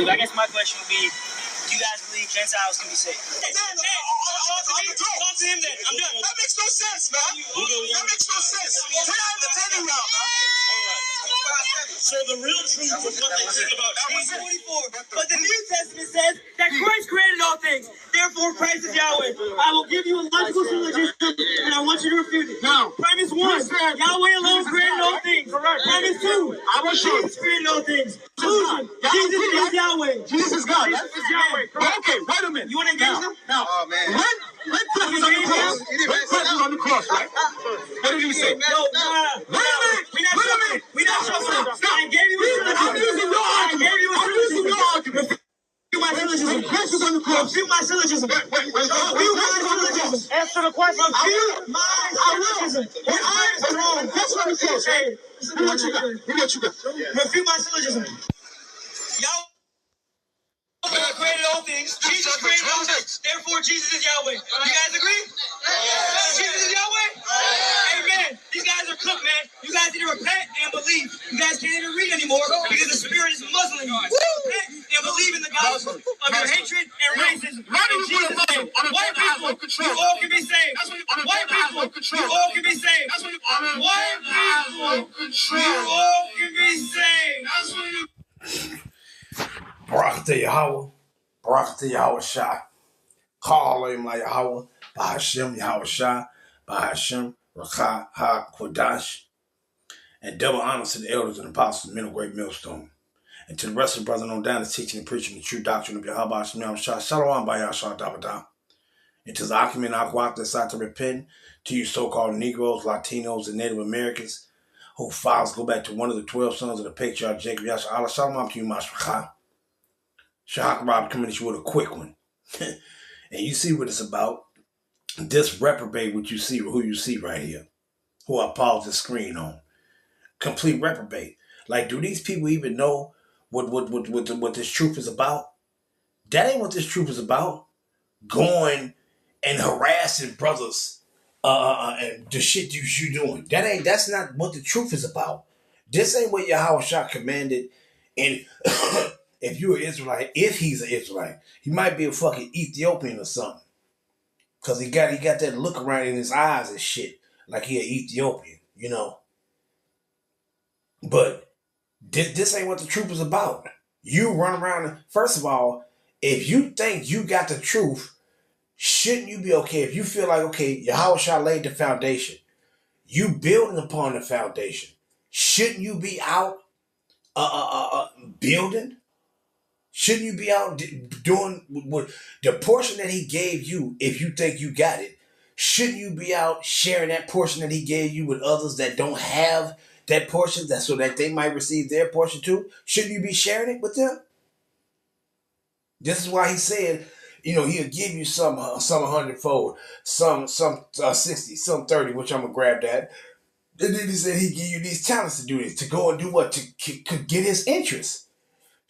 believe. I guess my question would be, do you guys believe Gentiles can be saved? Talk to him then. I'm done. That makes no sense, man. That makes no sense. We're not in the pending round, man. So the real truth of what they think about Jesus. 44. But the New Testament says that Christ created all things. Therefore, Christ is Yahweh. I will give you a logical syllogism, and I want you to refute it. Now, premise 1, Yahweh alone created all things. Premise 2, Jesus created all things. Conclusion, Jesus is Yahweh. Jesus is God. Jesus is Yahweh. Okay, wait a minute. You want to engage them? Now, Oh, man. when Christ was on the cross, right? What did he say? No, Wait a minute. We're not shuffling. Stop. I gave you a I'm using your argument. Refute my syllogism. Christ was on the cross. Refute my syllogism. Wait. Refute my syllogism. Answer the question. Refute my syllogism. His mind is wrong. Christ was on the cross. Hey, Who what you got? refute my syllogism. Yahweh created all things. Jesus created all things. Therefore, Jesus is Yahweh. You guys agree? Jesus is Yahweh? Amen. These guys are cooked, man. You guys need to repent and believe. You guys can't even read anymore because the spirit is muzzling you. Repent and believe in the gospel of your hatred and racism. In Jesus' name. White people, you all can be saved. White people, you all can be saved. White people, you all can be saved. Barak to Yahweh, Barak to Yahweh Shah. Call him like Yahweh, Bahashem Yahweh Shah, Bahashem Rakha Ha Kodash. And double honors to the elders and apostles, men of great millstone. And to the rest of the brothers on down, is teaching and preaching the true doctrine of Yahweh Hashem Yahweh Shah. Shalom Bayashah Dabada. And to the Akim and Akwat that sought to repent, to you so-called Negroes, Latinos, and Native Americans, whose files go back to one of the 12 sons of the patriarch Jacob Yahshua Allah. Shalom to you, Mashrakha. Shahak Rob coming at you with a quick one. And you see what it's about. This reprobate what you see, who you see right here. Who I paused the screen on. Complete reprobate. Like, do these people even know what this truth is about? That ain't what this truth is about. Going and harassing brothers and the shit you doing. That's not what the truth is about. This ain't what Yahweh Shah commanded. And if you're an Israelite, if he's an Israelite, he might be a fucking Ethiopian or something. Cause he got that look around in his eyes and shit, like he an Ethiopian, you know. But this ain't what the truth is about. You run around, first of all, if you think you got the truth, shouldn't you be okay? If you feel like, okay, Yahweh Shah laid the foundation, you building upon the foundation, shouldn't you be out building? Shouldn't you be out doing what the portion that he gave you? If you think you got it, shouldn't you be out sharing that portion that he gave you with others that don't have that portion, that so that they might receive their portion too? Shouldn't you be sharing it with them? This is why he said, you know, he'll give you some 100-fold, some 60, some 30, which I'm gonna grab that. And then he said he give you these talents to do this, to go and do what, to get his interest.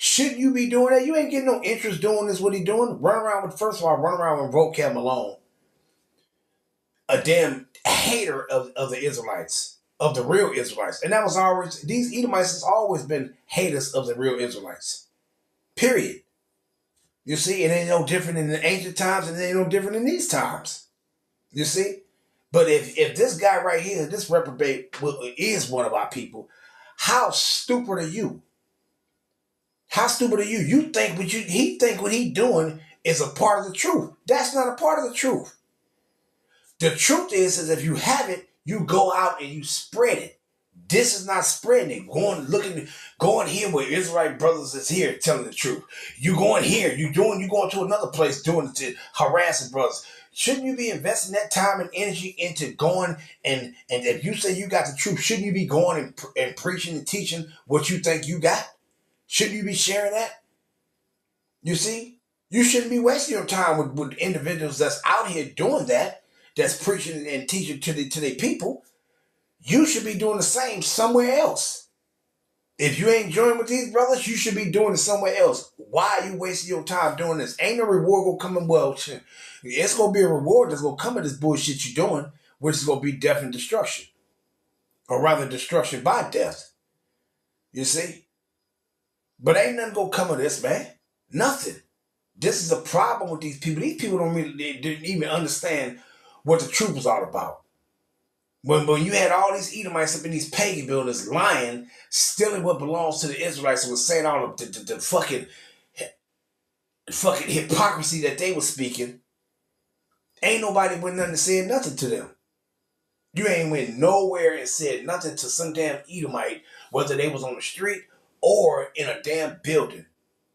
Shouldn't you be doing that? You ain't getting no interest doing this, what he doing. Run around with vocab Malone. A damn hater of the Israelites, of the real Israelites. And that was always, these Edomites has always been haters of the real Israelites. Period. You see, it ain't no different in the ancient times and it ain't no different in these times. You see? But if this guy right here, this reprobate is one of our people, how stupid are you? How stupid are you? You think he think what he doing is a part of the truth. That's not a part of the truth. The truth is if you have it, you go out and you spread it. This is not spreading it. Going here where Israelite brothers is here telling the truth. You going here, you going to another place doing it to harassing brothers. Shouldn't you be investing that time and energy into going and if you say you got the truth, shouldn't you be going and preaching and teaching what you think you got? Shouldn't you be sharing that? You see? You shouldn't be wasting your time with individuals that's out here doing that, that's preaching and teaching to their people. You should be doing the same somewhere else. If you ain't joining with these brothers, you should be doing it somewhere else. Why are you wasting your time doing this? Ain't no reward gonna come in. Well, it's gonna be a reward that's gonna come in this bullshit you're doing, which is gonna be death and destruction. Or rather, destruction by death. You see? But ain't nothing gonna come of this, man. Nothing. This is a problem with these people. These people they didn't even understand what the truth was all about. When you had all these Edomites up in these pagan buildings lying, stealing what belongs to the Israelites, and was saying all of the fucking hypocrisy that they were speaking, ain't nobody went nothing and said nothing to them. You ain't went nowhere and said nothing to some damn Edomite, whether they was on the street or in a damn building.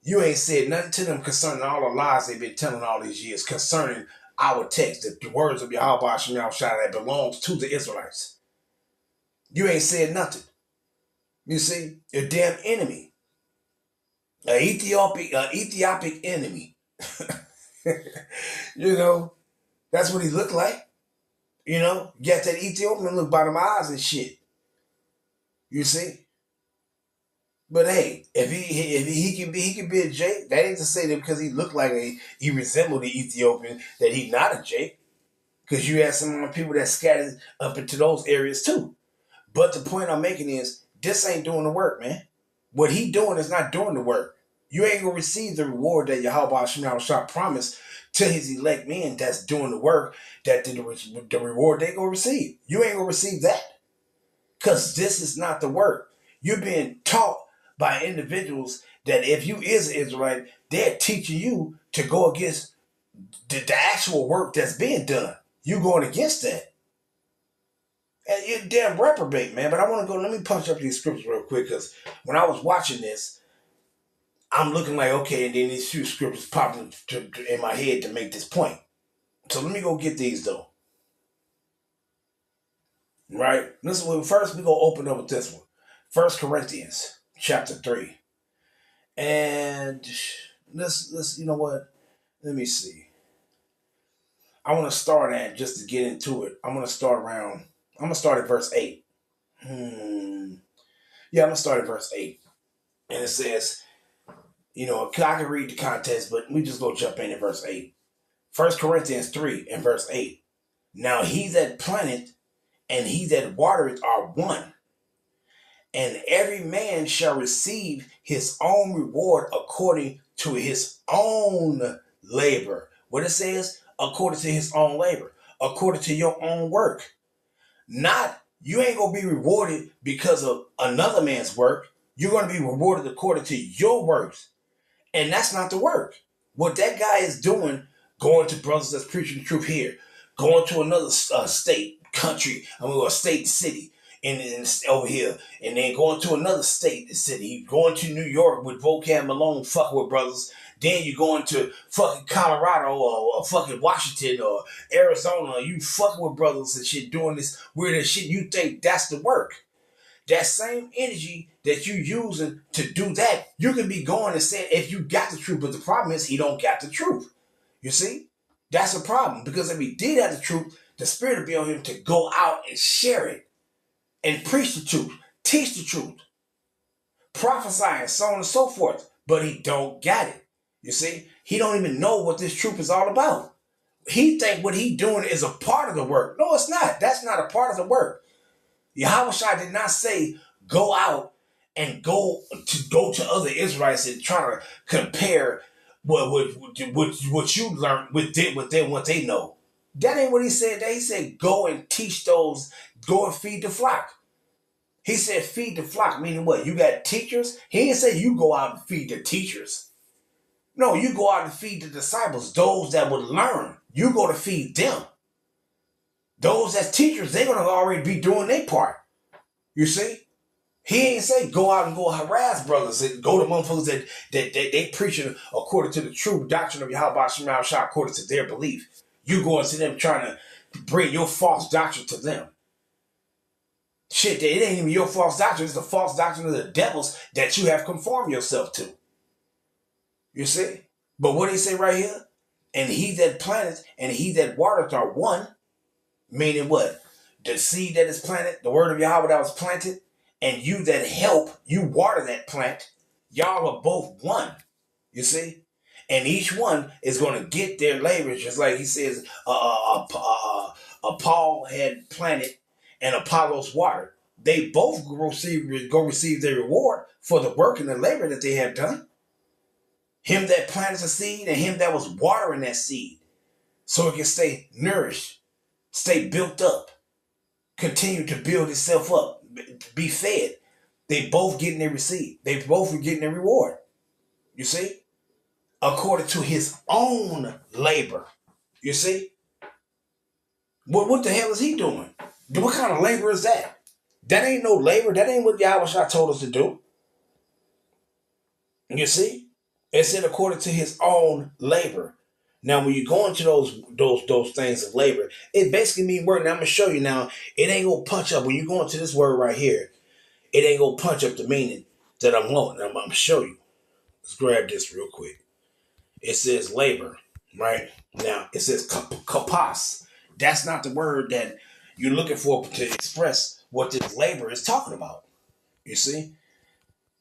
You ain't said nothing to them concerning all the lies they've been telling all these years concerning our text, the words of Yahweh Shem Yahushua that belongs to the Israelites. You ain't said nothing. You see, your damn enemy, an Ethiopic enemy. You know, that's what he looked like. You know, you got that Ethiopian look by them eyes and shit. You see? But hey, if he can be a Jake, that ain't to say that because he looked like he resembled the Ethiopian that he's not a Jake. Because you have some people that scattered up into those areas too. But the point I'm making is this ain't doing the work, man. What he doing is not doing the work. You ain't gonna receive the reward that Yahweh Shem Yahushua promised to his elect men that's doing the work, that the reward they gonna receive. You ain't gonna receive that. Because this is not the work. You're being taught by individuals that if you is an Israelite, they're teaching you to go against the actual work that's being done. You going against that. And you're damn reprobate, man. But I want to go, let me punch up these scriptures real quick, because when I was watching this, I'm looking like, okay, and then these few scriptures popping in my head to make this point. So let me go get these, though. Right? Listen, first we're going to open up with this one. 1 Corinthians chapter 3. And let's, you know what? Let me see. I want to start at, just to get into it, I'm going to start at verse 8. Yeah, I'm going to start at verse 8. And it says, you know, I can read the context, but we just go jump in at verse 8. 1 Corinthians 3 and verse 8. Now he that planteth and he that watereth are one, and every man shall receive his own reward according to his own labor. What it says, according to his own labor, according to your own work. Not, you ain't going to be rewarded because of another man's work. You're going to be rewarded according to your works. And that's not the work. What that guy is doing, going to brothers that's preaching the truth here, going to another state, country, a state, city, and over here, and then going to another state, city, going to New York with Vocab Malone, fucking with brothers. Then you're going to fucking Colorado or fucking Washington or Arizona. You fucking with brothers and shit doing this weird shit. You think that's the work. That same energy that you using to do that, you can be going and saying if you got the truth, but the problem is he don't got the truth. You see? That's a problem, because if he did have the truth, the Spirit would be on him to go out and share it and preach the truth, teach the truth, prophesy, and so on and so forth. But he don't got it. You see? He don't even know what this truth is all about. He think what he doing is a part of the work. No, it's not. That's not a part of the work. Yahushua did not say go out and go to other Israelites and try to compare what you learned with them, what they know. That ain't what he said. He said go and teach those, go and feed the flock. He said feed the flock, meaning what? You got teachers? He didn't say you go out and feed the teachers. No, you go out and feed the disciples, those that would learn. You go to feed them. Those that's teachers, they're going to already be doing their part. You see? He ain't say go out and go harass brothers and go to motherfuckers that they preaching according to the true doctrine of Yahweh Shem Yahushua according to their belief. You going to them trying to bring your false doctrine to them. Shit, it ain't even your false doctrine. It's the false doctrine of the devils that you have conformed yourself to. You see? But what he say right here? And he that planteth and he that watereth are one. Meaning what? The seed that is planted, the word of Yahweh that was planted, and you that help, you water that plant, y'all are both one. You see? And each one is going to get their labor, just like he says, Paul had planted and Apollos watered. They both go receive their reward for the work and the labor that they have done. Him that planted the seed and him that was watering that seed, so it can stay nourished, stay built up, continue to build itself up, be fed. They both getting their receipt. They both are getting their reward. You see? According to his own labor. You see? What the hell is he doing? What kind of labor is that? That ain't no labor. That ain't what Yahushua told us to do. You see? It said according to his own labor. Now, when you go into those things of labor, it basically means work. Now, I'm going to show you now. It ain't going to punch up. When you go into this word right here, it ain't going to punch up the meaning that I'm wanting. I'm going to show you. Let's grab this real quick. It says labor, right? Now, it says kapas. That's not the word that you're looking for to express what this labor is talking about. You see?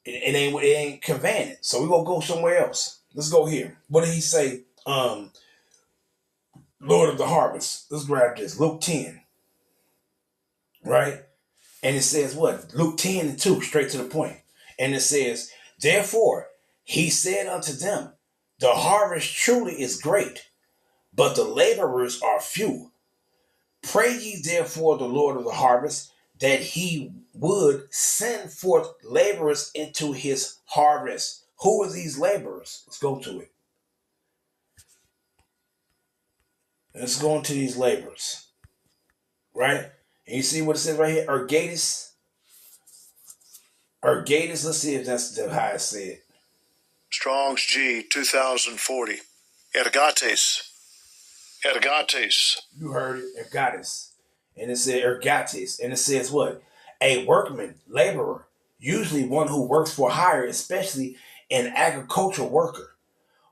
It ain't convenient. So we're going to go somewhere else. Let's go here. What did he say? Lord of the harvest. Let's grab this. Luke 10. Right? And it says what? Luke 10:2, straight to the point. And it says, therefore, he said unto them, the harvest truly is great, but the laborers are few. Pray ye therefore the Lord of the harvest, that he would send forth laborers into his harvest. Who are these laborers? Let's go to it. Let's go into these laborers. Right? And you see what it says right here? Ergatus. Ergatus, let's see if that's how I say it. Strong's G 2040. Ergates. Ergates. You heard it, ergatis. And it said ergatis. And it says what? A workman, laborer, usually one who works for hire, especially an agricultural worker.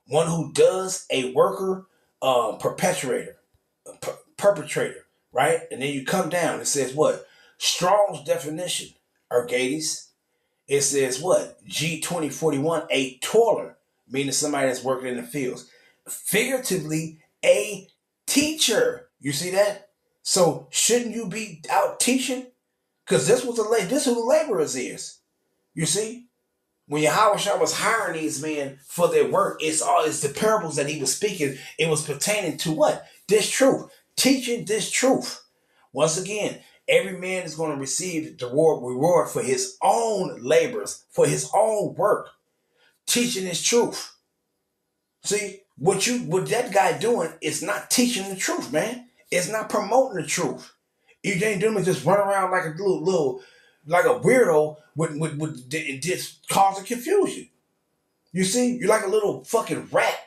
One who does a worker perpetrator, right? And then you come down, it says what? Strong's definition, ergatis. It says what? G 2041, a toiler, meaning somebody that's working in the fields. Figuratively, a teacher. You see that? So shouldn't you be out teaching? Because this is who the laborers is. You see? When Yahushua was hiring these men for their work, it's the parables that he was speaking. It was pertaining to what? This truth. Teaching this truth. Once again, every man is going to receive the reward for his own labors, for his own work. Teaching his truth. See, what that guy doing is not teaching the truth, man. It's not promoting the truth. You ain't doing it just run around like a little like a weirdo with just causing confusion. You see, you're like a little fucking rat.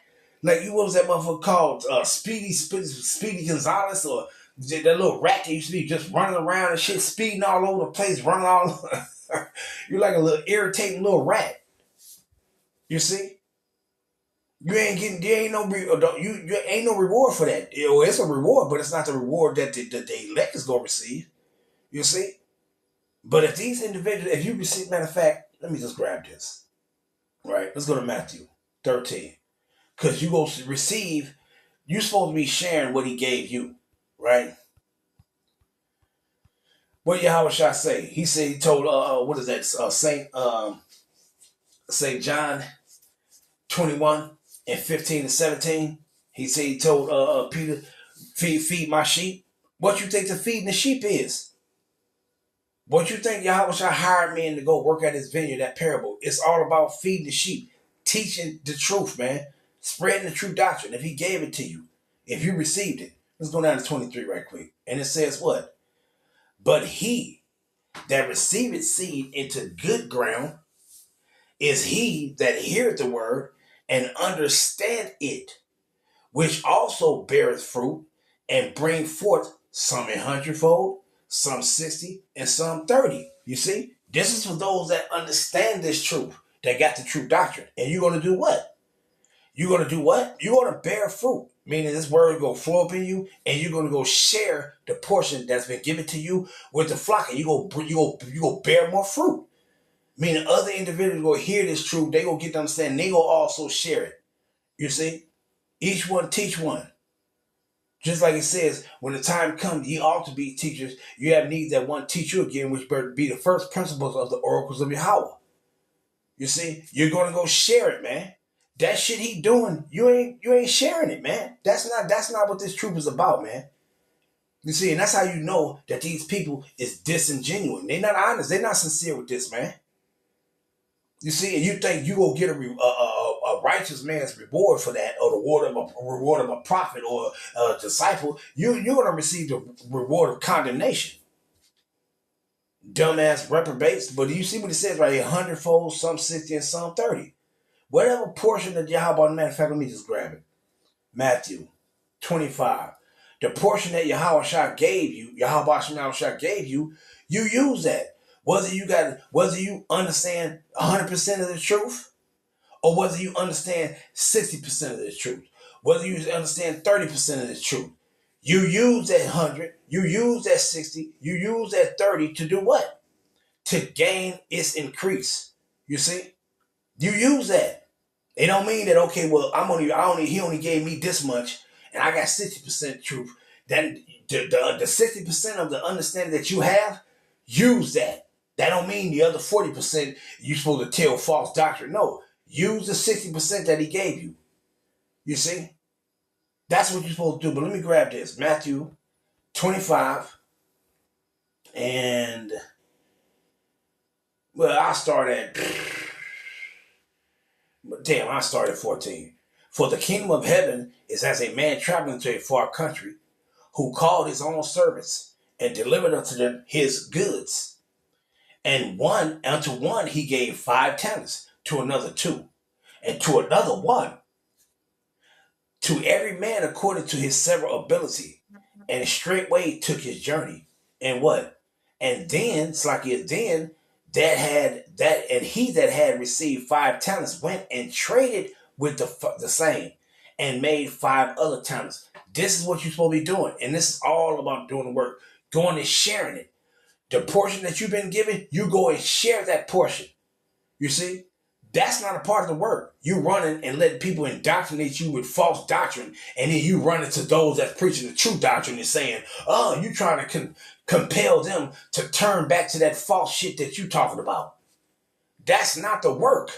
Like what was that motherfucker called? Speedy Gonzalez, or that little rat that used to be just running around and shit, speeding all over the place, running all over. You're like a little irritating little rat. You see? You ain't no reward for that. It's a reward, but it's not the reward that the elect is gonna receive. You see? But if these individuals, if you receive, matter of fact, let me just grab this. Right? Let's go to Matthew 13. Because you go receive, you're supposed to be sharing what he gave you. Right? What did Yahushua say? He said, he told, what is that? St. John 21 and 15 and 17. He said, he told Peter, feed my sheep. What you think the feeding the sheep is? What you think Yahushua hired men to go work at his vineyard, that parable? It's all about feeding the sheep, teaching the truth, man, spreading the true doctrine. If he gave it to you, if you received it. Let's go down to 23 right quick. And it says what? But he that receiveth seed into good ground is he that heareth the word and understand it, which also beareth fruit and bring forth some 100-fold, some 60, and some 30. You see? This is for those that understand this truth, that got the true doctrine. And you're going to do what? You're going to do what? You're going to bear fruit. Meaning this word will flow up in you, and you're going to go share the portion that's been given to you with the flock, and you go bear more fruit. Meaning other individuals will hear this truth, they will get to understand, they will also share it. You see? Each one teach one. Just like it says, when the time comes, ye ought to be teachers. You have need that one teach you again, which better be the first principles of the oracles of Yahweh. You see? You're going to go share it, man. that shit he doing, you ain't sharing it, man. That's not what this truth is about, man. You see, and that's how you know that these people is disingenuous. They're not honest. They're not sincere with this, man. You see, and you think you will get a righteous man's reward for that, or the reward of a prophet or a disciple. You're going to receive the reward of condemnation. Dumbass reprobates. But you see what it says right here: 100-fold, some 60, and some 30. Whatever portion that Yahweh, matter of fact, let me just grab it. Matthew 25. The portion that Yahweh gave you, you use that. Whether you understand 100% of the truth, or whether you understand 60% of the truth, whether you understand 30% of the truth, you use that 100, you use that 60, you use that 30 to do what? To gain its increase. You see? You use that. It don't mean that, okay, well, he only gave me this much, and I got 60% truth. Then the 60% of the understanding that you have, use that. That don't mean the other 40% you're supposed to tell false doctrine. No, use the 60% that he gave you. You see? That's what you're supposed to do. But let me grab this. Matthew 25. And, well, I start at 14. For the kingdom of heaven is as a man traveling to a far country, who called his own servants and delivered unto them his goods. And unto one he gave 5 talents, to another 2, and to another 1. To every man according to his several ability. And straightway took his journey. And what? And then, he that had received 5 talents went and traded with the same, and made 5 other talents. This is what you're supposed to be doing. And this is all about doing the work. Going and sharing it. The portion that you've been given, you go and share that portion. You see? That's not a part of the work. You running and letting people indoctrinate you with false doctrine, and then you run into those that's preaching the true doctrine and saying, oh, you trying to compel them to turn back to that false shit that you talking about. That's not the work.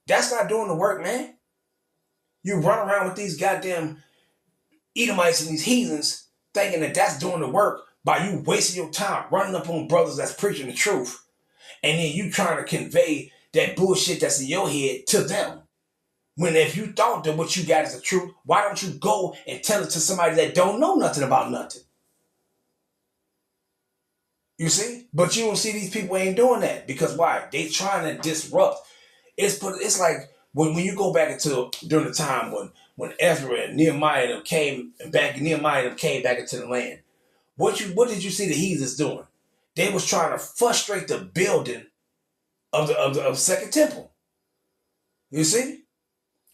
That's not doing the work, man. You run around with these goddamn Edomites and these heathens thinking that that's doing the work by you wasting your time running up on brothers that's preaching the truth, and then you trying to convey that bullshit that's in your head to them. When if you thought that what you got is the truth, why don't you go and tell it to somebody that don't know nothing about nothing? You see? But you don't see these people ain't doing that. Because why? They trying to disrupt. It's like when you go back into during the time when Ezra and Nehemiah came back into the land. What did you see the heathens doing? They was trying to frustrate the building of the Second Temple. You see?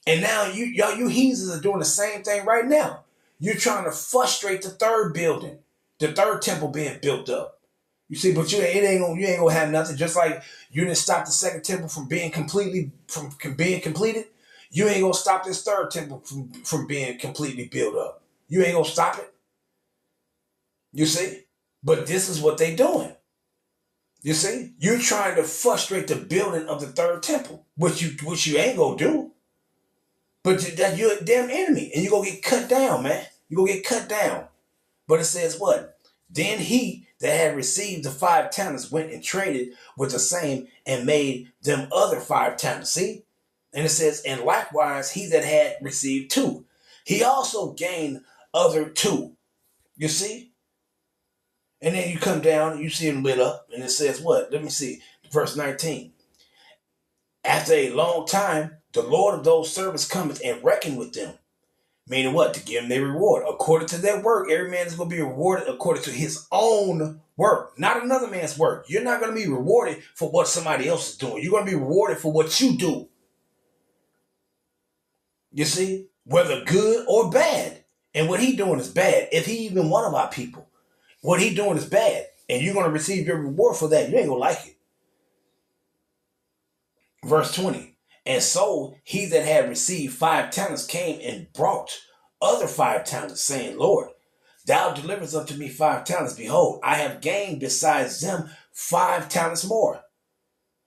And now you heathens are doing the same thing right now. You're trying to frustrate the third building, the third temple being built up. You see, but you ain't gonna have nothing. Just like you didn't stop the Second Temple from being completed. You ain't gonna stop this third temple from being completely built up. You ain't gonna stop it. You see? But this is what they doing. You see? You're trying to frustrate the building of the third temple, which you ain't gonna do. But that you're a damn enemy, and you're gonna get cut down, man. You're gonna get cut down. But it says what? Then he that had received the 5 talents went and traded with the same and made them other 5 talents. See? And it says, and likewise he that had received 2, he also gained other 2. You see? And then you come down and you see him lit up, and it says what? Let me see. Verse 19. After a long time, the Lord of those servants cometh and reckon with them. Meaning what? To give them their reward. According to their work, every man is going to be rewarded according to his own work, not another man's work. You're not going to be rewarded for what somebody else is doing. You're going to be rewarded for what you do. You see? Whether good or bad. And what he doing is bad. If he even one of our people, what he doing is bad. And you're going to receive your reward for that. You ain't going to like it. Verse 20. And so he that had received 5 talents came and brought other 5 talents, saying, Lord, thou deliverest unto me 5 talents. Behold, I have gained besides them 5 talents more.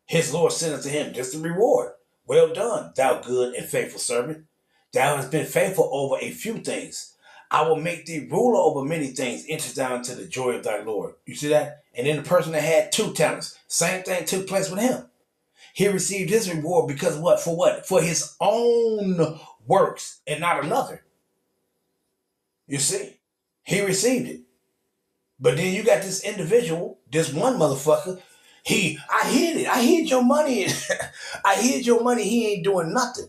His Lord said unto him, just the reward. Well done, thou good and faithful servant. Thou hast been faithful over a few things. I will make thee ruler over many things. Enter down to the joy of thy Lord. You see that? And then the person that had 2 talents, same thing took place with him. He received his reward because what? For what? For his own works and not another. You see? He received it. But then you got this individual, this one motherfucker. I hid it. I hid your money. I hid your money. He ain't doing nothing.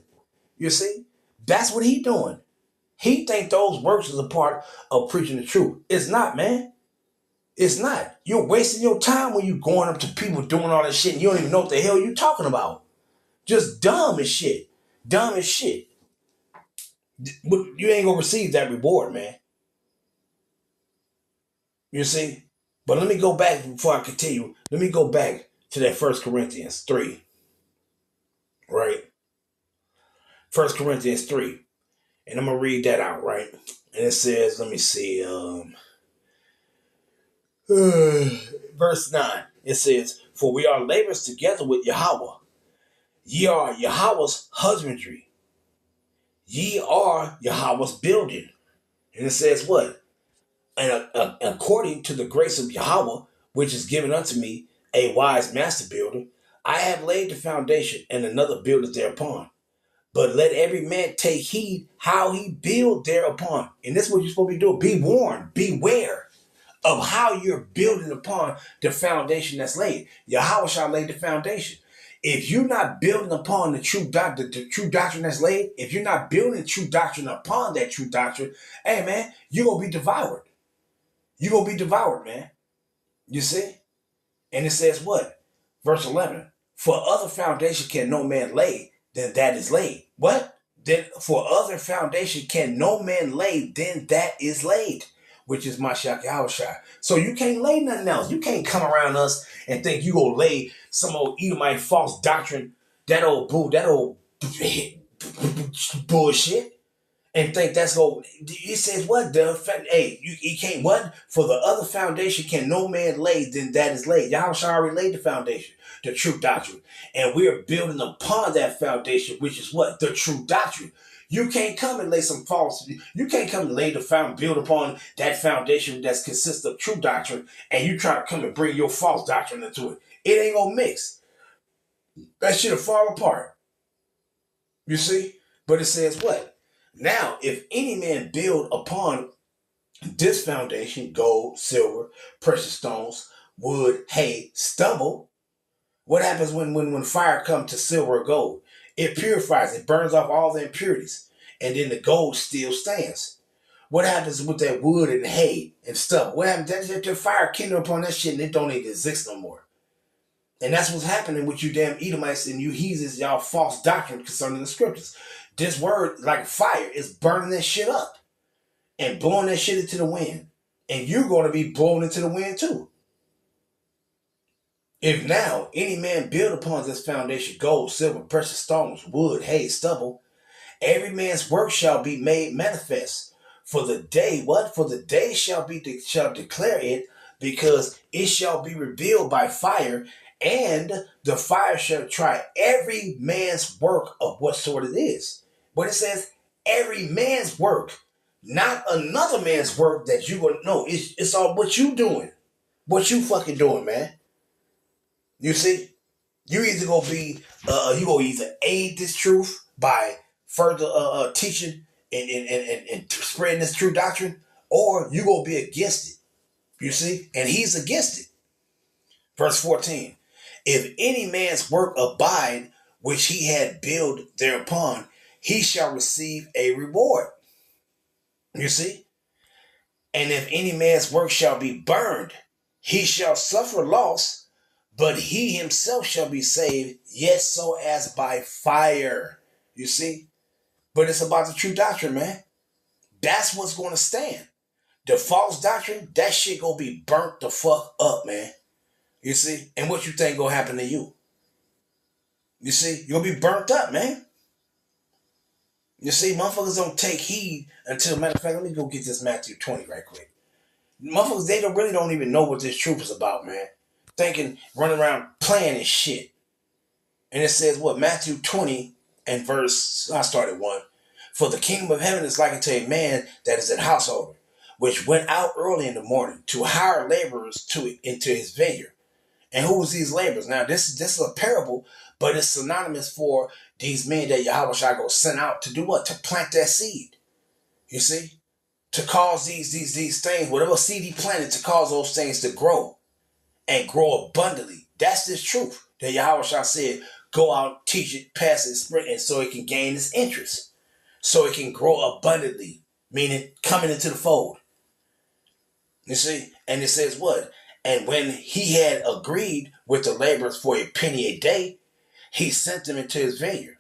You see? That's what he doing. He think those works is a part of preaching the truth. It's not, man. It's not. You're wasting your time when you going up to people doing all that shit and you don't even know what the hell you talking about. Just dumb as shit. Dumb as shit. You ain't gonna receive that reward, man. You see? But let me go back before I continue. Let me go back to that 1 Corinthians 3. Right? 1 Corinthians 3. And I'm going to read that out, right? And it says, let me see. Verse 9. It says, for we are laborers together with Yahweh. Ye are Yahweh's husbandry. Ye are Yahweh's building. And it says what? And according to the grace of Yahweh, which is given unto me, a wise master builder, I have laid the foundation, and another buildeth thereupon. But let every man take heed how he build thereupon. And this is what you're supposed to be doing. Be warned, beware of how you're building upon the foundation that's laid. Yahweh shall lay the foundation. If you're not building upon the true doctrine that's laid, if you're not building true doctrine upon that true doctrine, hey man, you're going to be devoured. You're going to be devoured, man. You see? And it says what? Verse 11. For other foundation can no man lay, then that is laid. What? Then for other foundation can no man lay, then that is laid. Which is Mashiach Yahushua. So you can't lay nothing else. You can't come around us and think you gonna lay some old Edomite false doctrine, that old bullshit. And think that's go. It says what? You can't what? For the other foundation can no man lay, then that is laid. Yahushua already laid the foundation, the true doctrine, and we are building upon that foundation, which is what? The true doctrine. You can't come and lay some false. You can't come and lay build upon that foundation that consists of true doctrine, and you try to come and bring your false doctrine into it. It ain't gonna mix. That shit'll fall apart. You see? But it says what? Now, if any man build upon this foundation, gold, silver, precious stones, wood, hay, stubble, what happens when fire comes to silver or gold? It purifies, it burns off all the impurities, and then the gold still stands. What happens with that wood and hay and stubble? What happens if the fire kindle upon that shit and it don't even exist no more? And that's what's happening with you damn Edomites and you heathens, y'all false doctrine concerning the scriptures. This word, like fire, is burning that shit up and blowing that shit into the wind. And you're going to be blown into the wind too. If now any man build upon this foundation gold, silver, precious stones, wood, hay, stubble, every man's work shall be made manifest. For the day, what? For the day shall declare it, because it shall be revealed by fire, and the fire shall try every man's work of what sort it is. But it says every man's work, not another man's work that you gonna know. It's all what you doing. What you fucking doing, man. You see? You either gonna be you gonna either aid this truth by further teaching and spreading this true doctrine, or you gonna be against it. You see? And he's against it. Verse 14. If any man's work abide, which he had built thereupon, he shall receive a reward. You see? And if any man's work shall be burned, he shall suffer loss, but he himself shall be saved, yet so as by fire. You see? But it's about the true doctrine, man. That's what's going to stand. The false doctrine, that shit gonna be burnt the fuck up, man. You see? And what you think gonna happen to you? You see? You'll be burnt up, man. You see, motherfuckers don't take heed until, matter of fact, let me go get this Matthew 20 right quick. Motherfuckers, they really don't even know what this truth is about, man. Thinking, running around playing this shit. And it says what? Matthew 20 and verse, I started 1. For the kingdom of heaven is like unto a man that is an householder, which went out early in the morning to hire laborers into his vineyard. And who was these laborers? Now, this is a parable, but it's synonymous for these men that Yahweh shall go send out to do what? To plant that seed. You see? To cause these things, whatever seed he planted, to cause those things to grow and grow abundantly. That's this truth that Yahweh shall said, go out, teach it, pass it, spread it, so it can gain its interest. So it can grow abundantly, meaning coming into the fold. You see? And it says what? And when he had agreed with the laborers for a penny a day, he sent them into his vineyard.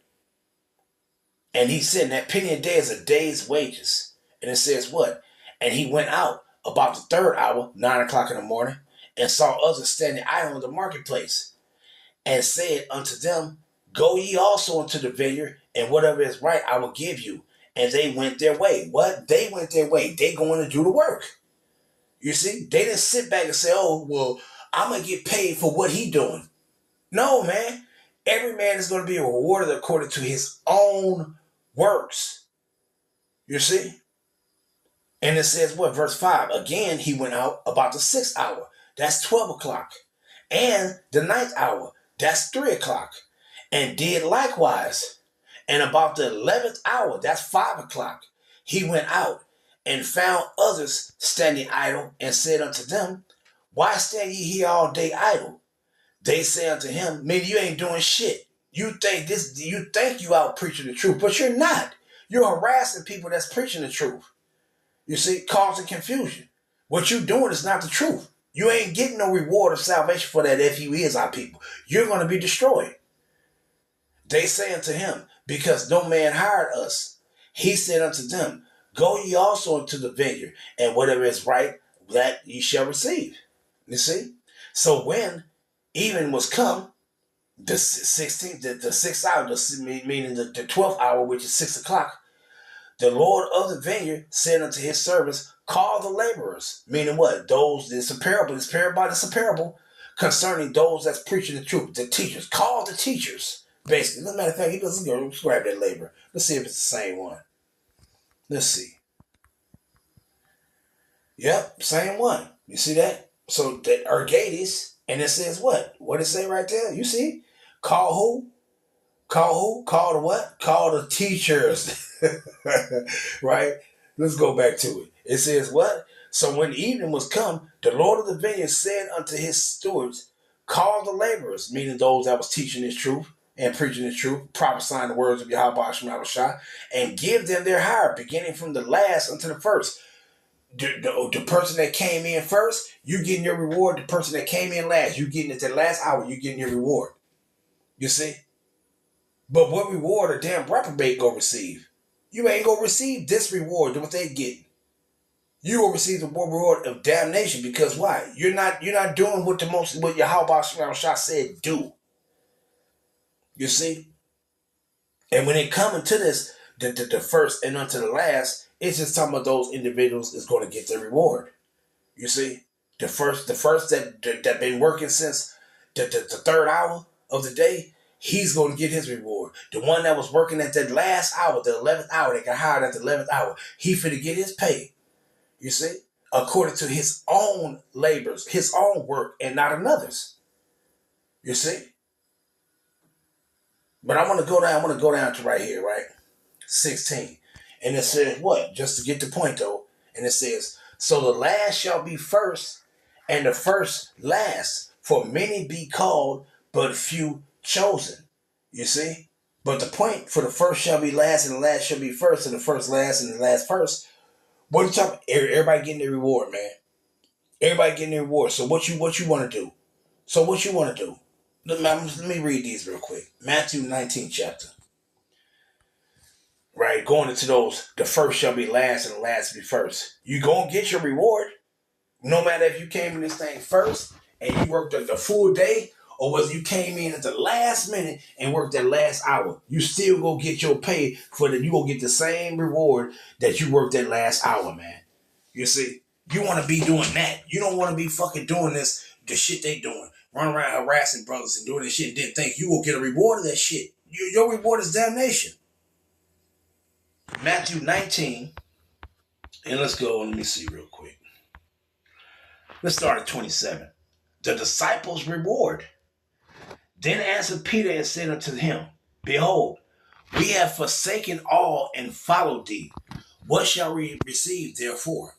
And he said that penny a day is a day's wages. And it says what? And he went out about the third hour, 9 o'clock in the morning, and saw others standing idle in the marketplace, and said unto them, go ye also into the vineyard, and whatever is right I will give you. And they went their way. What? They went their way. They going to do the work. You see? They didn't sit back and say, oh, well, I'm going to get paid for what he doing. No, man. Every man is going to be rewarded according to his own works. You see? And it says what? Verse 5. Again, he went out about the 6th hour. That's 12 o'clock. And the 9th hour. That's 3 o'clock. And did likewise. And about the 11th hour, that's 5 o'clock, he went out and found others standing idle, and said unto them, why stand ye here all day idle? They say unto him, man, you ain't doing shit. You think you out preaching the truth, but you're not. You're harassing people that's preaching the truth. You see, causing confusion. What you're doing is not the truth. You ain't getting no reward of salvation for that if you is our people. You're going to be destroyed. They say unto him, because no man hired us. He said unto them, go ye also into the vineyard, and whatever is right, that ye shall receive. You see? So when even was come, the 16th, the 6th hour, meaning the 12th hour, which is 6 o'clock, the Lord of the vineyard said unto his servants, call the laborers. Meaning what? Those, it's a parable concerning those that's preaching the truth, the teachers. Call the teachers. Basically, as a matter of fact, he doesn't go grab that labor. Let's see if it's the same one. Let's see. Yep, same one. You see that? So that Ergates, and it says what? What it say right there? You see? Call who? Call who? Call the what? Call the teachers. Right? Let's go back to it. It says what? So when evening was come, the Lord of the vineyard said unto his stewards, call the laborers, meaning those that was teaching this truth and preaching the truth, prophesying the words of Yahweh Shah, and give them their hire, beginning from the last unto the first. The person that came in first, you getting your reward. The person that came in last, you getting it at the last hour, you getting your reward. You see? But what reward a damn reprobate go receive? You ain't gonna receive this reward than what they getting. You will receive the reward of damnation, because why? You're not doing what Yahweh Shah said do. You see? And when it comes to this, the first and unto the last, it's just talking about those individuals is going to get their reward. You see? The first that been working since the third hour of the day, he's going to get his reward. The one that was working at that last hour, the 11th hour, that got hired at the 11th hour, he finna get his pay. You see? According to his own labors, his own work, and not another's. You see? But I want to go down to right here, right? 16. And it says what? Just to get the point though. And it says, so the last shall be first, and the first last. For many be called, but few chosen. You see? But the point, for the first shall be last, and the last shall be first, and the first last, and the last first. What are you talking? Everybody getting their reward, man. Everybody getting their reward. So what you want to do? Let me read these real quick. Matthew 19 chapter. Right, going into those, the first shall be last and the last be first. You gonna get your reward. No matter if you came in this thing first and you worked the full day, or whether you came in at the last minute and worked that last hour, you still gonna get your pay for that. You gonna get the same reward that you worked that last hour, man. You see, you want to be doing that. You don't want to be fucking doing the shit they doing. running around harassing brothers and doing this shit, and didn't think you will get a reward of that shit. Your reward is damnation. Matthew 19, and let's go, let me see real quick. Let's start at 27. The disciples' reward. Then answered Peter and said unto him, Behold, we have forsaken all and followed thee. What shall we receive therefore?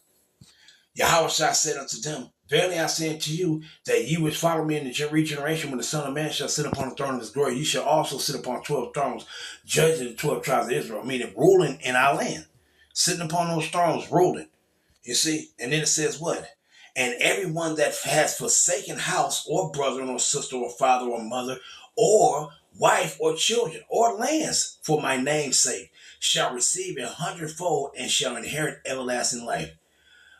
Yahushua said unto them, Verily I say unto you, that ye which follow me in the regeneration, when the Son of Man shall sit upon the throne of his glory, ye shall also sit upon 12 thrones, judging the 12 tribes of Israel, meaning ruling in our land. Sitting upon those thrones, ruling. You see? And then it says what? And everyone that has forsaken house or brother or sister or father or mother or wife or children or lands for my name's sake shall receive 100-fold and shall inherit everlasting life.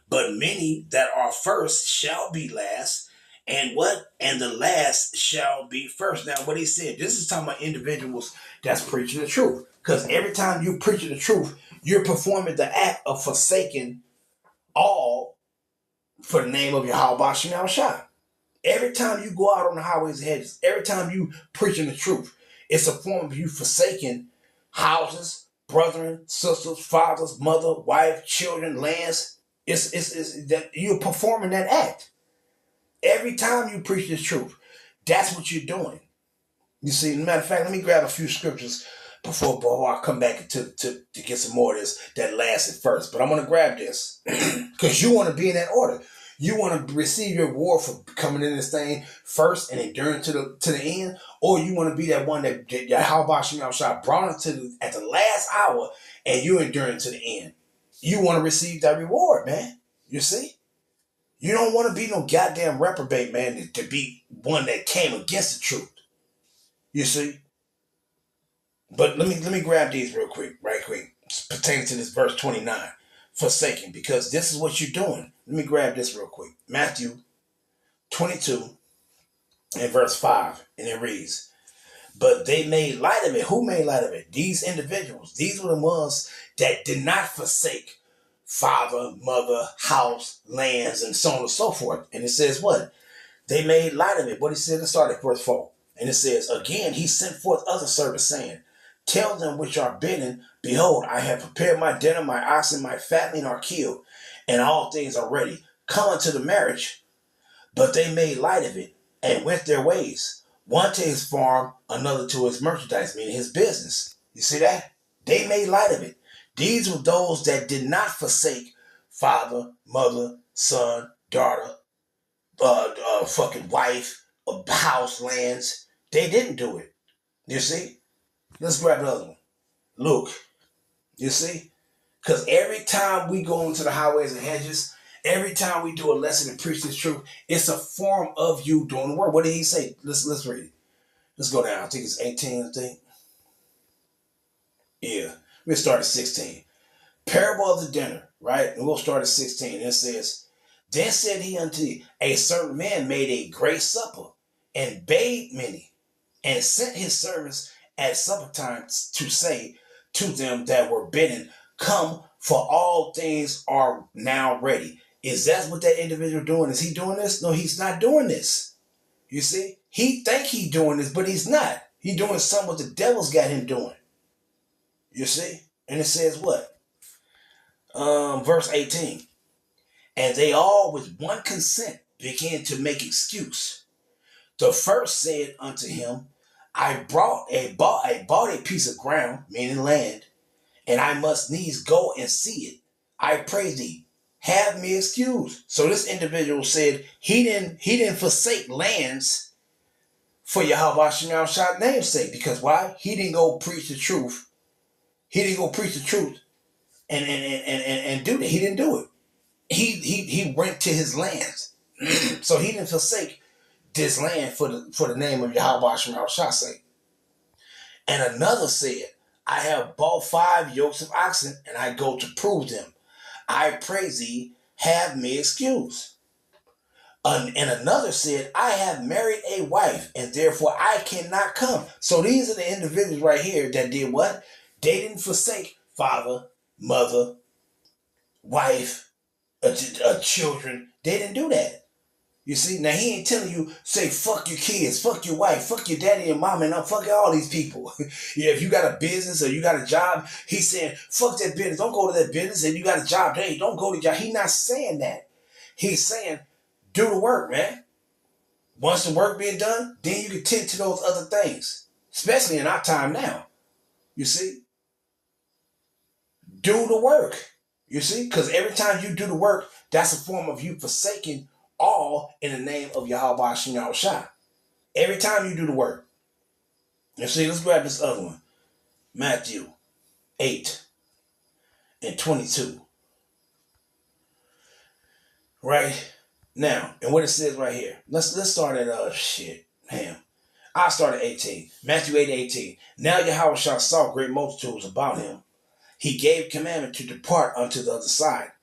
But many that are first shall be last, and what? And the last shall be first. Now, what he said, this is talking about individuals that's preaching the truth. Because every time you preach the truth, you're performing the act of forsaking all for the name of Yahweh Shem Shai. Every time you go out on the highways and hedges, every time you preaching the truth, it's a form of you forsaking houses, brethren, sisters, fathers, mother, wife, children, lands. It's that you're performing that act. Every time you preach the truth, that's what you're doing. You see, matter of fact, let me grab a few scriptures before I come back to get some more of this that lasted first. But I'm going to grab this because you want to be in that order. You want to receive your reward for coming in this thing first and enduring to the end, or you want to be that one that Yahweh Shem Shai brought into at the last hour and you enduring to the end. You want to receive that reward, man. You see? You don't want to be no goddamn reprobate, man, to be one that came against the truth. You see? But let me grab these right quick, pertaining to this verse 29. Forsaken, because this is what you're doing. Let me grab this real quick. Matthew 22 and verse 5, and it reads, But they made light of it. Who made light of it? These individuals. These were the ones that did not forsake father, mother, house, lands, and so on and so forth. And it says what? They made light of it. What he said, let's start at verse 4. And it says, Again, he sent forth other servants, saying, Tell them which are bidden, Behold, I have prepared my dinner, my oxen, my fatling are killed, and all things are ready. Come unto the marriage. But they made light of it, and went their ways. One to his farm, another to his merchandise, meaning his business. You see that? They made light of it. These were those that did not forsake father, mother, son, daughter, fucking wife, house, lands. They didn't do it. You see? Let's grab another one. Luke. You see? Because every time we go into the highways and hedges, every time we do a lesson and preach this truth, it's a form of you doing the work. What did he say? Let's read it. Let's go down. I think it's 18, I think. Yeah. We'll start at 16. Parable of the dinner, right? And we'll start at 16. It says, Then said he unto thee, A certain man made a great supper, and bade many, and sent his servants at supper time to say to them that were bidden, Come, for all things are now ready. Is that what that individual doing? Is he doing this? No, he's not doing this. You see? He think he doing this, but he's not. He doing something what the devil's got him doing. You see? And it says what? Verse 18. And they all with one consent began to make excuse. The first said unto him, I bought a piece of ground, meaning land, and I must needs go and see it. I pray thee, have me excused. So this individual said he didn't forsake lands for Yahweh Shem Shai's name's sake. Because why? He didn't go preach the truth. He didn't go preach the truth and do that. He didn't do it. He went to his lands. So he didn't forsake this land for the name of Yahweh Shem Shai's sake. And another said, I have bought 5 yokes of oxen, and I go to prove them. I pray thee, have me excused. And another said, I have married a wife, and therefore I cannot come. So these are the individuals right here that did what? They didn't forsake father, mother, wife, children. They didn't do that. You see, now he ain't telling you, say, fuck your kids, fuck your wife, fuck your daddy and mom, and I'm fucking all these people. Yeah, if you got a business or you got a job, he's saying, fuck that business, don't go to that business, and you got a job, hey, don't go to job. He's not saying that. He's saying, do the work, man. Once the work being done, then you can tend to those other things, especially in our time now. You see? Do the work. You see? Because every time you do the work, that's a form of you forsaking all in the name of Yahweh Hashem Yahushua. Every time you do the work. You see, let's grab this other one. Matthew 8:22. Right? Now, and what it says right here. Let's start at I'll start at 18. Matthew 8:18. Now Yahushua saw great multitudes about him. He gave commandment to depart unto the other side.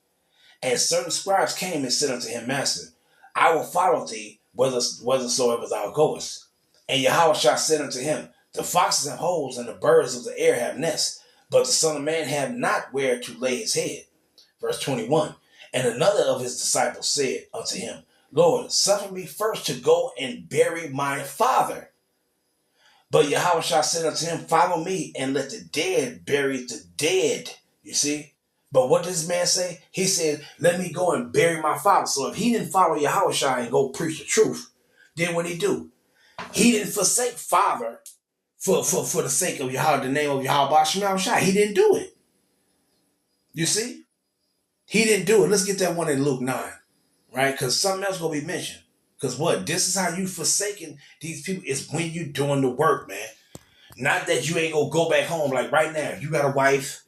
And certain scribes came and said unto him, Master, I will follow thee whithersoever thou goest. And Yahushua said unto him, the foxes have holes, and the birds of the air have nests, but the Son of Man have not where to lay his head. Verse 21. And another of his disciples said unto him, Lord, suffer me first to go and bury my father. But Yahushua said unto him, follow me, and let the dead bury the dead. You see? But what does this man say? He said, let me go and bury my father. So if he didn't follow Yahushua and go preach the truth, then what did he do? He didn't forsake father for the sake of Yahweh, the name of Yahweh Yahushua. He didn't do it. You see? He didn't do it. Let's get that one in Luke 9. Right? Because something else going to be mentioned. Because what? This is how you forsaking these people. Is when you doing the work, man. Not that you ain't going to go back home. Like right now, if you got a wife,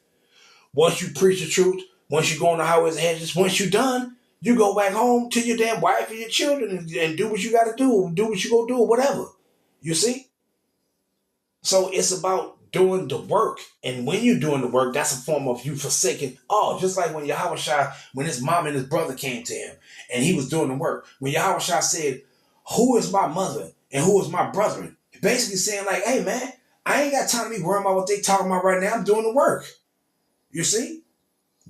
once you preach the truth, once you go on the highways and hedges, once you're done, you go back home to your damn wife and your children and do what you got to do. Do what you going to do or whatever. You see? So it's about doing the work. And when you're doing the work, that's a form of you forsaking all. Just like when Yahushua, when his mom and his brother came to him and he was doing the work. When Yahushua said, who is my mother and who is my brethren? Basically saying like, hey man, I ain't got time to be worrying about what they talking about right now. I'm doing the work. You see?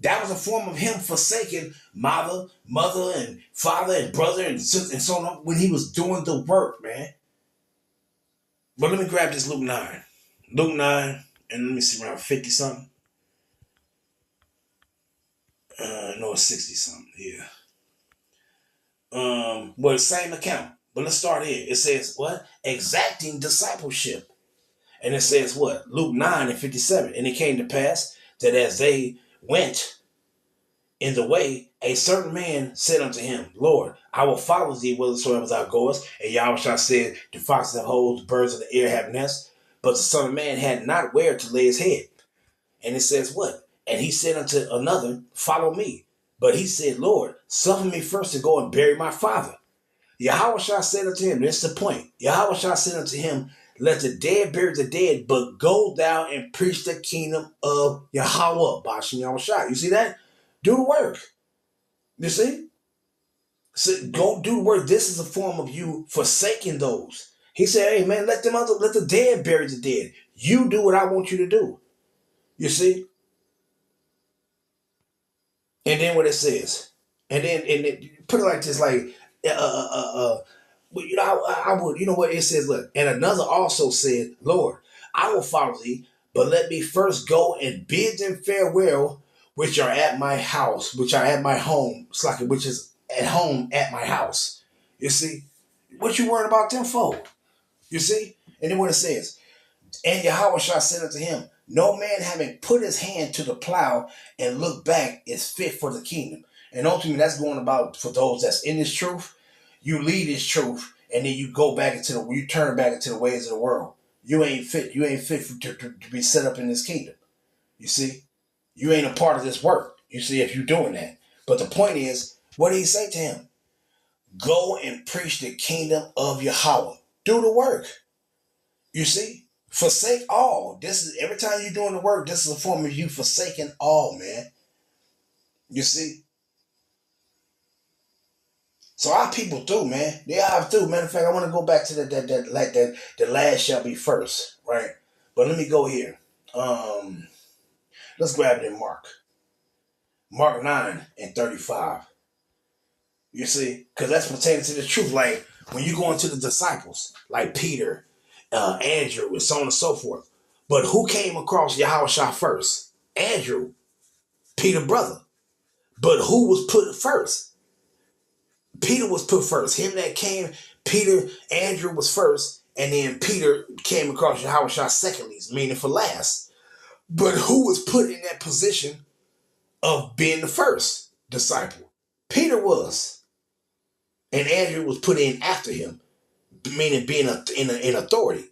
That was a form of him forsaking mother and father and brother and sister and so on when he was doing the work, man. But let me grab this Luke 9. Luke 9, and let me see, around 50 something. No, it's 60 something, yeah. Well, same account. But let's start here. It says what? Exacting discipleship. And it says what? Luke 9:57. And it came to pass that as they went in the way, a certain man said unto him, Lord, I will follow thee whithersoever thou goest. And Yahushua said, the foxes have holes, the birds of the air have nests, but the Son of Man had not where to lay his head. And it says what? And he said unto another, follow me. But he said, Lord, suffer me first to go and bury my father. Yahushua said unto him, this is the point. Yahushua said unto him, let the dead bury the dead, but go thou and preach the kingdom of Yahweh. Bashim Yahushua. You see that? Do the work. You see? So go do the work. This is a form of you forsaking those. He said, hey man, let the dead bury the dead. You do what I want you to do. You see? And then what it says. And it put it like this, like, I would, you know what it says, look, and another also said, Lord, I will follow thee, but let me first go and bid them farewell, which are at my house, which are at my home, which is at home at my house. You see? What you worried about them for? You see? And then what it says, and Yahushua said unto him, no man having put his hand to the plow and looked back is fit for the kingdom. And ultimately that's going about for those that's in this truth. You lead this truth and then you go back you turn back into the ways of the world. You ain't fit. You ain't fit to be set up in this kingdom. You see? You ain't a part of this work. You see, if you're doing that. But the point is, what did he say to him? Go and preach the kingdom of Yahweh. Do the work. You see? Forsake all. This is every time you're doing the work, this is a form of you forsaking all, man. You see? So our people do, man. They have to. Matter of fact, I want to go back to the last shall be first, right? But let me go here. Let's grab it in Mark. Mark 9:35. You see? Because that's pertaining to the truth. Like when you go into the disciples, like Peter, Andrew, and so on and so forth. But who came across Yahushua first? Andrew, Peter's brother. But who was put first? Peter was put first. Him that came, Peter, Andrew was first, and then Peter came across Yahushua secondly, meaning for last. But who was put in that position of being the first disciple? Peter was. And Andrew was put in after him, meaning being in authority.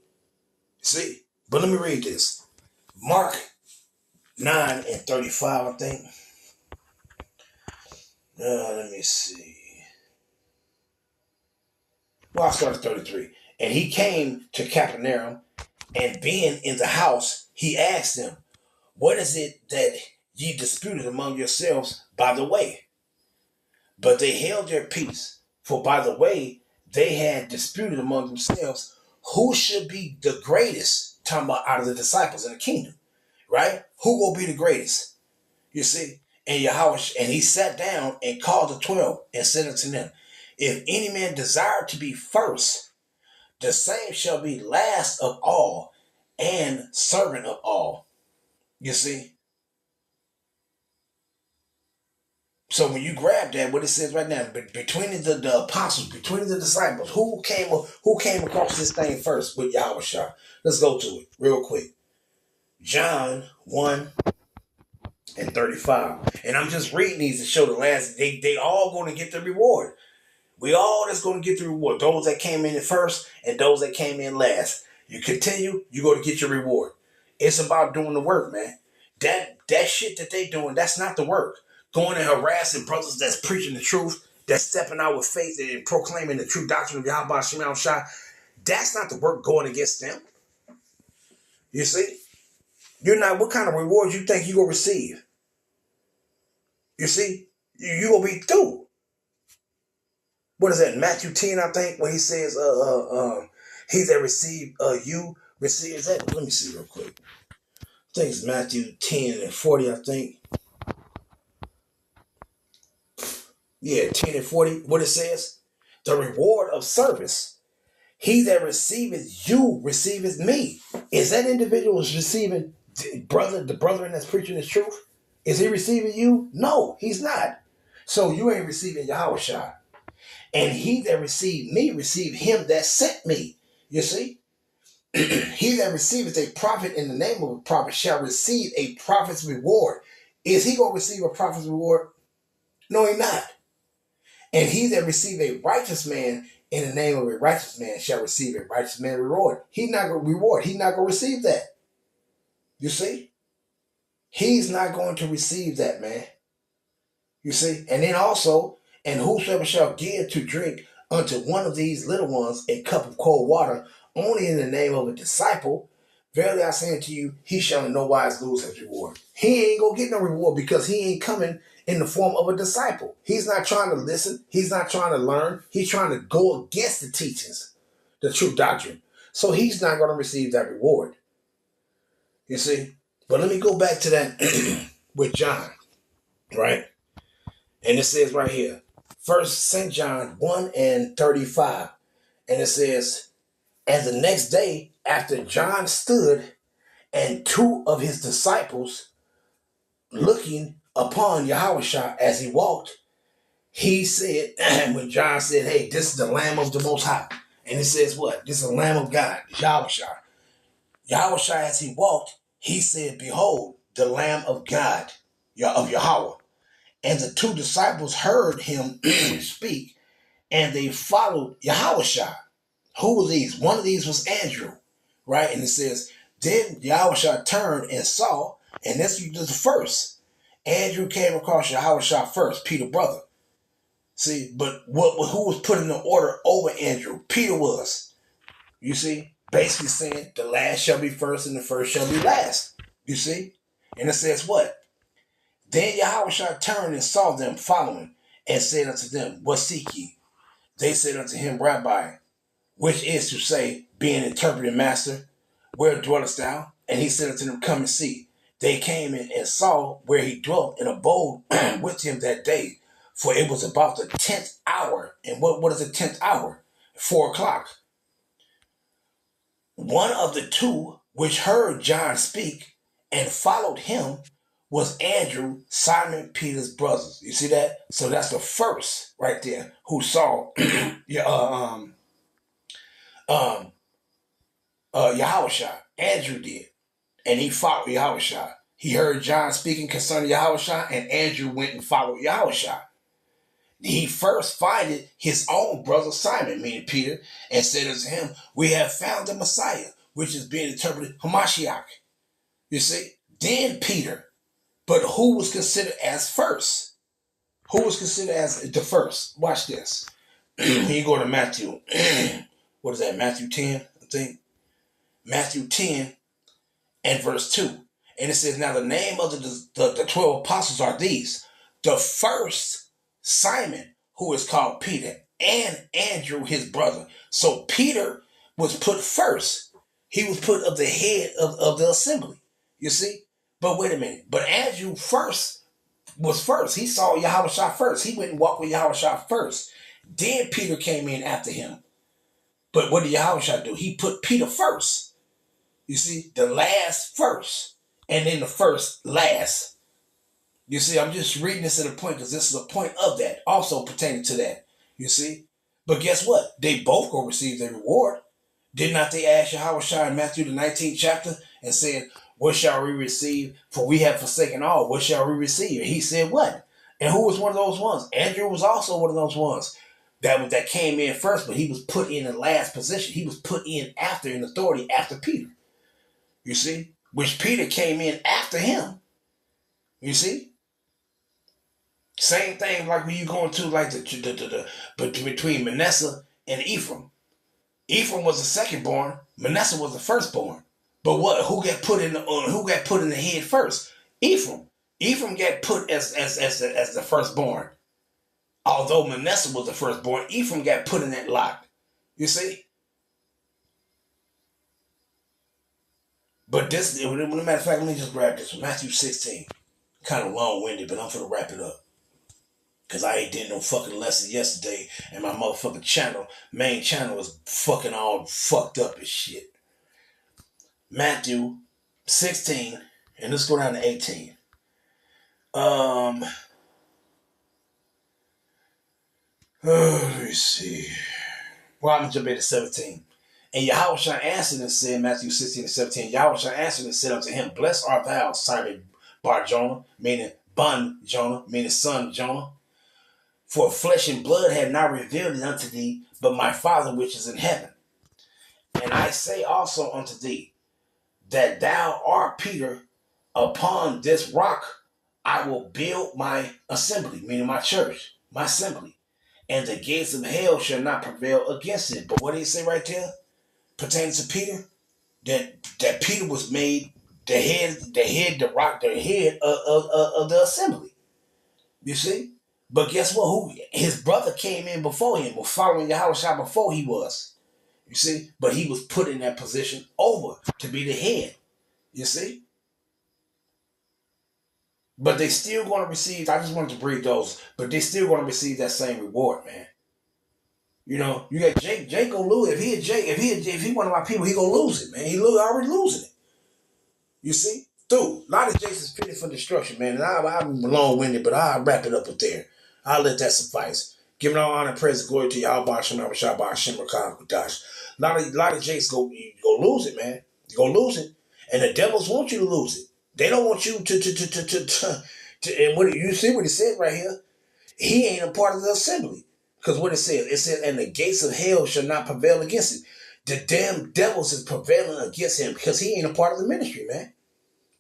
See? But let me read this. Mark 9:35, I think. Let me see. Well, I'll start at 33. And he came to Capernaum, and being in the house, he asked them, what is it that ye disputed among yourselves by the way? But they held their peace, for by the way they had disputed among themselves who should be the greatest, talking about out of the disciples in the kingdom, right? Who will be the greatest? You see? And Yahushua, and he sat down and called the 12 and said unto them, if any man desire to be first, the same shall be last of all and servant of all. You see? So when you grab that, what it says right now, between the apostles, between the disciples, who came across this thing first with Yahushua? Let's go to it real quick. John 1:35. And I'm just reading these to show the last, they all going to get the reward. We all that's going to get the reward. Those that came in first and those that came in last. You continue, you're going to get your reward. It's about doing the work, man. That shit that they doing, that's not the work. Going and harassing brothers that's preaching the truth, that's stepping out with faith and proclaiming the true doctrine of Yahweh Shema Shah, that's not the work going against them. You see? You're not, what kind of reward you think you're going to receive? You see? You're going to be through. What is that? Matthew 10, I think, when he says, he that received you receive. Is that? Let me see real quick. I think it's Matthew 10:40, I think. Yeah, 10:40. What it says? The reward of service. He that receiveth you receiveth me. Is that individual receiving the brother that's preaching the truth? Is he receiving you? No, he's not. So you ain't receiving Yahushua. And he that received me received him that sent me. You see? He that receiveth a prophet in the name of a prophet shall receive a prophet's reward. Is he going to receive a prophet's reward? No, he not. And he that receiveth a righteous man in the name of a righteous man shall receive a righteous man reward. He's not going to reward. He's not going to receive that. You see? He's not going to receive that, man. You see? And then also, and whosoever shall give to drink unto one of these little ones a cup of cold water, only in the name of a disciple, verily I say unto you, he shall in no wise lose his reward. He ain't gonna get no reward because he ain't coming in the form of a disciple. He's not trying to listen. He's not trying to learn. He's trying to go against the teachings, the true doctrine. So he's not going to receive that reward. You see? But let me go back to that with John, right? And it says right here, First St. John 1:35. And it says, and the next day after John stood and two of his disciples looking upon Yahushua as he walked, he said, when John said, hey, this is the Lamb of the Most High. And it says what? This is the Lamb of God, Yahushua. Yahushua as he walked, he said, behold, the Lamb of God, of Yahweh. And the two disciples heard him speak, and they followed Yahushua. Who were these? One of these was Andrew, right? And it says, then Yahushua turned and saw, and this was the first. Andrew came across Yahushua first, Peter's brother. See, but who was put in the order over Andrew? Peter was. You see? Basically saying the last shall be first and the first shall be last. You see? And it says what? Then Yahushua turned and saw them following and said unto them, what seek ye? They said unto him, Rabbi, which is to say, being interpreted, Master, where dwellest thou? And he said unto them, come and see. They came in and saw where he dwelt and abode with him that day, For it was about the 10th hour. And what is the 10th hour? 4 o'clock. One of the two which heard John speak and followed him was Andrew, Simon Peter's brother. You see that? So that's the first right there who saw Yahushua. Andrew did. And he followed Yahushua. He heard John speaking concerning Yahushua, and Andrew went and followed Yahushua. He first findeth his own brother Simon, meaning Peter, and said unto him, we have found the Messiah, which is being interpreted Hamashiach. You see? Then Peter. But who was considered as first? Who was considered as the first? Watch this. You go to Matthew. What is that? Matthew 10, I think. Matthew 10 and verse 2. And it says, now the name of the 12 apostles are these. The first, Simon, who is called Peter, and Andrew, his brother. So Peter was put first. He was put at the head of the assembly. You see? But wait a minute. But Andrew was first. He saw Yahushua first. He went and walked with Yahushua first. Then Peter came in after him. But what did Yahushua do? He put Peter first. You see? The last first. And then the first last. You see? I'm just reading this at a point because this is a point of that. Also pertaining to that. You see? But guess what? They both go receive their reward. Did not they ask Yahushua in Matthew the 19th chapter and said, what shall we receive? For we have forsaken all. What shall we receive? And he said, what? And who was one of those ones? Andrew was also one of those ones that came in first, but he was put in the last position. He was put in after in authority after Peter. You see? Which Peter came in after him. You see? Same thing like when you go into like between Manasseh and Ephraim. Ephraim was the second born. Manasseh was the firstborn. But what? Who got put in the head first? Ephraim. Ephraim got put as the firstborn. Although Manasseh was the firstborn, Ephraim got put in that lot. You see? But this, as a matter of fact, let me just grab this. Matthew 16. Kind of long-winded, but I'm going to wrap it up. Because I ain't did no fucking lesson yesterday, and my motherfucking main channel was fucking all fucked up as shit. Matthew 16, and let's go down to 18. Let me see. Well, I'm going to jump into 17. And Yahushua answered and said, Matthew 16 and 17, Yahushua answered and said unto him, blessed art thou, Simon Bar-Jonah, meaning Bun-Jonah, meaning son of Jonah. For flesh and blood had not revealed it unto thee, but my Father which is in heaven. And I say also unto thee, that thou art Peter, upon this rock I will build my assembly, meaning my church, my assembly. And the gates of hell shall not prevail against it. But what did he say right there? Pertaining to Peter? That Peter was made the head of the assembly. You see? But guess what? His brother came in before him, was following Yahushua before he was. You see? But he was put in that position over to be the head. You see? But they still going to receive, I just wanted to read those, but they still going to receive that same reward, man. You know, you got Jake. Jake gonna lose. If he one of my people, he gonna lose it, man. He already losing it. You see? Dude, a lot of Jakes is fitted for destruction, man. And I'm long-winded, but I'll wrap it up with there. I'll let that suffice. Giving all honor, praise, and glory to Yahweh Shem Shabbat Hashem Rakam Kudash. A lot of Jakes go lose it, man. You go lose it. And the devils want you to lose it. They don't want you to and what you see what he said right here? He ain't a part of the assembly. Because what it says, and the gates of hell shall not prevail against it. The damn devils is prevailing against him because he ain't a part of the ministry, man.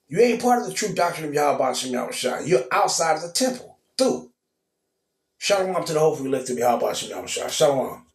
You ain't part of the true doctrine of Yahweh Shem Yahushua. You're outside of the temple. Shalom to the whole free lift of Yahweh Shem Yahushua. Shalom.